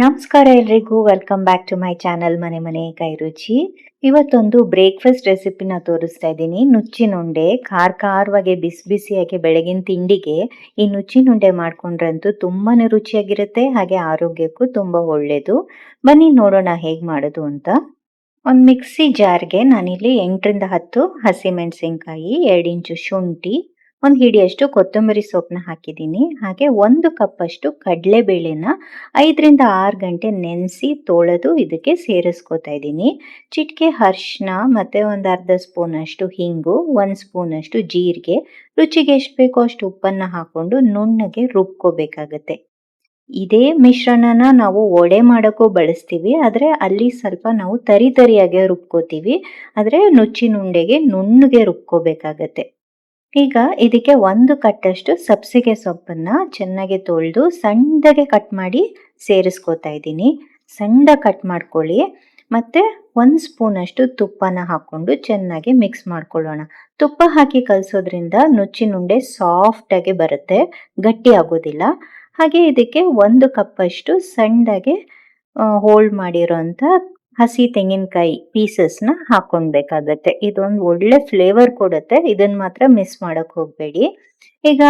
ನಮಸ್ಕಾರ ಎಲ್ರಿಗೂ welcome back to my channel ಮನೆ ಮನೆ ಕೈ ರುಚಿ. ಇವತ್ತೊಂದು ಬ್ರೇಕ್ಫಾಸ್ಟ್ ರೆಸಿಪಿನ ತೋರಿಸ್ತಾ ಇದ್ದೀನಿ. ನುಚ್ಚಿನುಂಡೆ ಖಾರವಾಗಿ ಬಿಸಿ ಬಿಸಿಯಾಗಿ ಬೆಳಗಿನ ತಿಂಡಿಗೆ ಈ ನುಚ್ಚಿನುಂಡೆ ಮಾಡ್ಕೊಂಡ್ರಂತೂ ತುಂಬಾನೇ ರುಚಿಯಾಗಿರುತ್ತೆ, ಹಾಗೆ ಆರೋಗ್ಯಕ್ಕೂ ತುಂಬಾ ಒಳ್ಳೇದು. ಬನ್ನಿ ನೋಡೋಣ ಹೇಗೆ ಮಾಡೋದು ಅಂತ. ಒಂದು ಮಿಕ್ಸಿ ಜಾರ್ಗೆ ನಾನಿಲ್ಲಿ 8ರಿಂದ 10 ಹಸಿಮೆಣಸಿನ್ಕಾಯಿ, 2 ಇಂಚು ಶುಂಠಿ, ಒಂದು ಹಿಡಿಯಷ್ಟು ಕೊತ್ತಂಬರಿ ಸೊಪ್ಪನ್ನ ಹಾಕಿದ್ದೀನಿ. ಹಾಗೆ 1 ಕಪ್ಪಷ್ಟು ಕಡಲೆಬೇಳೆನ 5ರಿಂದ 6 ಗಂಟೆ ನೆನೆಸಿ ತೊಳೆದು ಇದಕ್ಕೆ ಸೇರಿಸ್ಕೊತಾ ಇದ್ದೀನಿ. ಚಿಟಿಕೆ ಅರಿಶಿನ ಮತ್ತು ಒಂದು ಅರ್ಧ ಸ್ಪೂನಷ್ಟು ಹಿಂಗು, 1 ಸ್ಪೂನಷ್ಟು ಜೀರಿಗೆ, ರುಚಿಗೆ ಎಷ್ಟು ಬೇಕೋ ಅಷ್ಟು ಉಪ್ಪನ್ನು ಹಾಕ್ಕೊಂಡು ನುಣ್ಣಗೆ ರುಬ್ಕೋಬೇಕಾಗತ್ತೆ. ಇದೇ ಮಿಶ್ರಣನ ನಾವು ವಡೆ ಮಾಡೋಕ್ಕೂ ಬಳಸ್ತೀವಿ, ಆದರೆ ಅಲ್ಲಿ ಸ್ವಲ್ಪ ನಾವು ತರಿಯಾಗೆ ರುಬ್ಕೋತೀವಿ. ಆದರೆ ನುಚ್ಚಿನುಂಡೆಗೆ ನುಣ್ಣಗೆ ರುಬ್ಕೋಬೇಕಾಗತ್ತೆ. ಈಗ ಇದಕ್ಕೆ 1 ಕಟ್ಟಷ್ಟು ಸಬ್ಸಿಗೆ ಸೊಪ್ಪನ್ನು ಚೆನ್ನಾಗಿ ತೊಳೆದು ಸಣ್ಣದಾಗೆ ಕಟ್ ಮಾಡಿ ಸೇರಿಸ್ಕೋತಾ ಇದ್ದೀನಿ. ಸಣ್ಣದಾಗಿ ಕಟ್ ಮಾಡ್ಕೊಳ್ಳಿ. ಮತ್ತು 1 ಸ್ಪೂನಷ್ಟು ತುಪ್ಪನ ಹಾಕ್ಕೊಂಡು ಚೆನ್ನಾಗಿ ಮಿಕ್ಸ್ ಮಾಡ್ಕೊಳ್ಳೋಣ. ತುಪ್ಪ ಹಾಕಿ ಕಲಸೋದ್ರಿಂದ ನುಚ್ಚಿನುಂಡೆ ಸಾಫ್ಟಾಗಿ ಬರುತ್ತೆ, ಗಟ್ಟಿ ಆಗೋದಿಲ್ಲ. ಹಾಗೆ ಇದಕ್ಕೆ 1 ಕಪ್ಪಷ್ಟು ಸಣ್ಣದಾಗೆ ಹೋಲ್ಡ್ ಮಾಡಿರೋಂಥ ಹಸಿ ತೆಂಗಿನಕಾಯಿ ಪೀಸಸ್ನ ಹಾಕ್ಕೊಳ್ಬೇಕಾಗತ್ತೆ. ಇದೊಂದು ಒಳ್ಳೆ ಫ್ಲೇವರ್ ಕೊಡುತ್ತೆ, ಇದನ್ನು ಮಾತ್ರ ಮಿಸ್ ಮಾಡೋಕ್ಕೆ ಹೋಗಬೇಡಿ. ಈಗ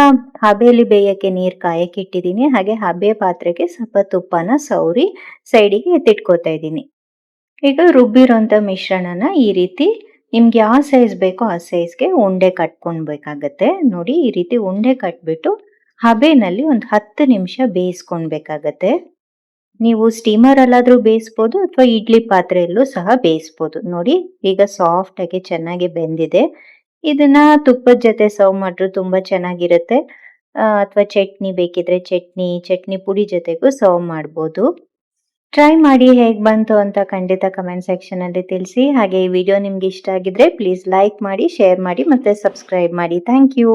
ಹಬೆಯಲ್ಲಿ ಬೇಯೋಕ್ಕೆ ನೀರು ಕಾಯಕ್ಕೆ ಇಟ್ಟಿದ್ದೀನಿ. ಹಾಗೆ ಹಬೆ ಪಾತ್ರೆಗೆ ಸ್ವಲ್ಪ ತುಪ್ಪನ ಸವರಿ ಸೈಡಿಗೆ ಎತ್ತಿಟ್ಕೋತಾ ಇದ್ದೀನಿ. ಈಗ ರುಬ್ಬಿರೋಂಥ ಮಿಶ್ರಣನ ಈ ರೀತಿ ನಿಮ್ಗೆ ಯಾವ ಸೈಜ್ ಬೇಕೋ ಆ ಸೈಜ್ಗೆ ಉಂಡೆ ಕಟ್ಕೊಳ್ಬೇಕಾಗತ್ತೆ. ನೋಡಿ, ಈ ರೀತಿ ಉಂಡೆ ಕಟ್ಬಿಟ್ಟು ಹಬೆನಲ್ಲಿ ಒಂದು 10 ನಿಮಿಷ ಬೇಯಿಸ್ಕೊಳ್ಬೇಕಾಗತ್ತೆ. ನೀವು ಸ್ಟೀಮರಲ್ಲಾದರೂ ಬೇಯಿಸ್ಬೋದು ಅಥವಾ ಇಡ್ಲಿ ಪಾತ್ರೆಯಲ್ಲೂ ಸಹ ಬೇಯಿಸ್ಬೋದು. ನೋಡಿ, ಈಗ ಸಾಫ್ಟಾಗಿ ಚೆನ್ನಾಗಿ ಬೆಂದಿದೆ. ಇದನ್ನ ತುಪ್ಪದ ಜೊತೆ ಸರ್ವ್ ಮಾಡಿದ್ರು ತುಂಬ ಚೆನ್ನಾಗಿರುತ್ತೆ. ಅಥವಾ ಚಟ್ನಿ ಬೇಕಿದ್ರೆ ಚಟ್ನಿ ಪುಡಿ ಜೊತೆಗೂ ಸರ್ವ್ ಮಾಡ್ಬೋದು. ಟ್ರೈ ಮಾಡಿ ಹೇಗೆ ಬಂತು ಅಂತ ಖಂಡಿತ ಕಮೆಂಟ್ ಸೆಕ್ಷನಲ್ಲಿ ತಿಳಿಸಿ. ಹಾಗೆ ಈ ವಿಡಿಯೋ ನಿಮ್ಗೆ ಇಷ್ಟ ಆಗಿದ್ರೆ ಪ್ಲೀಸ್ ಲೈಕ್ ಮಾಡಿ, ಶೇರ್ ಮಾಡಿ ಮತ್ತು ಸಬ್ಸ್ಕ್ರೈಬ್ ಮಾಡಿ. Thank you.